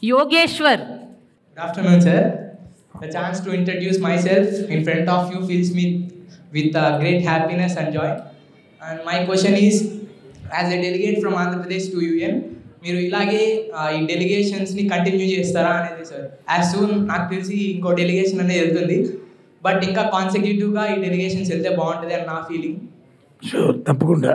Yogeshwar. Good afternoon, sir. The chance to introduce myself in front of you fills me with great happiness and joy. And my question is, as a delegate from Andhra Pradesh to UN, మీరు ఇలాగే ఈ డెలిగేషన్స్ని continue చేస్తారా అనేది sir. As soon నాకు తెలిసి ఇంకో delegation అనేది వెళ్తుంది, బట్ ఇంకా కాన్సెక్యూటివ్గా ఈ డెలిగేషన్స్ వెళ్తే బాగుంటుంది అని నా ఫీలింగ్. షూర్, తప్పకుండా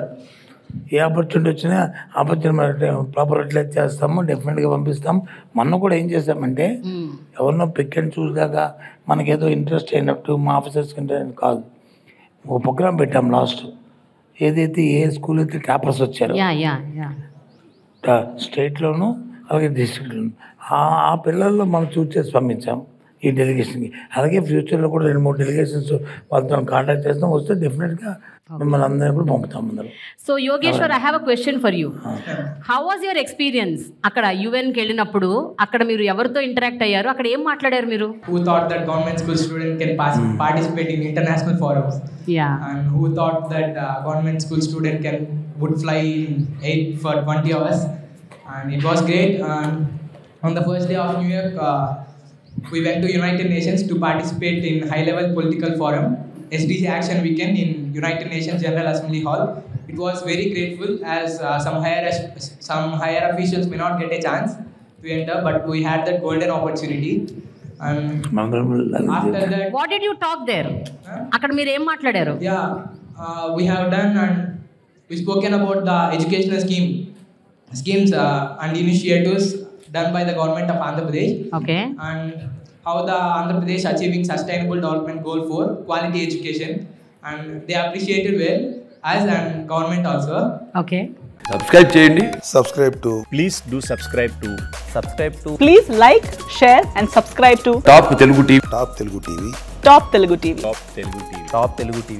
ఏ ఆపర్చునిటీ వచ్చినా ఆపర్చునిటీ ప్రాపర్ యూటిలైజ్ చేస్తాము, డెఫినెట్గా పంపిస్తాం. మొన్న కూడా ఏం చేస్తామంటే ఎవరినో పిక్ అండ్ చూస్ దాకా మనకేదో ఇంట్రెస్ట్ అయినట్టు మా ఆఫీసర్స్ ఇంట్రెస్ట్ కాదు, ఒక ప్రోగ్రామ్ పెట్టాం లాస్ట్. ఏదైతే ఏ స్కూల్ అయితే టాపర్స్ వచ్చారో స్టేట్లోను అలాగే డిస్ట్రిక్ట్లోను ఆ పిల్లల్లో మనం చూస్ చేసి పంపించాం ఈ డెలిగేషన్కి. అలాగే ఫ్యూచర్లో కూడా 2-3 డెలిగేషన్స్ వాళ్ళతో కాంటాక్ట్ చేస్తాం. వస్తే డెఫినెట్గా మిమ్మల్ని అందరూ కూడా పంపుతాం అందరూ. So Yogeshwar, I have a question for you. How was your experience అక్కడ యుఎన్కి వెళ్ళినప్పుడు? అక్కడ మీరు ఎవరితో ఇంటరాక్ట్ అయ్యారు? అక్కడ ఏం మాట్లాడారు మీరు? Who thought that government school student can participate in international forums? Yeah. And who thought that government school student would fly in 8 for 20 hours? And it was great. And on the first day of New York, we went to United Nations to participate in high-level political forum, SDG Action Weekend in United Nations General Assembly Hall. It was very grateful as some higher officials may not get a chance to enter, but we had that golden opportunity. And after that, what did you talk there? అక్కడ మీరు ఏం మాట్లాడారు? Yeah, we have done and we spoken about the educational schemes and initiatives done by the government of Andhra Pradesh. Okay. And how the Andhra Pradesh achieving sustainable development goal for quality education, and they appreciated well as and government also. Okay. Subscribe చేయండి. Please do subscribe to Please like, share and subscribe to top Telugu TV. Top Telugu TV. Top Telugu TV.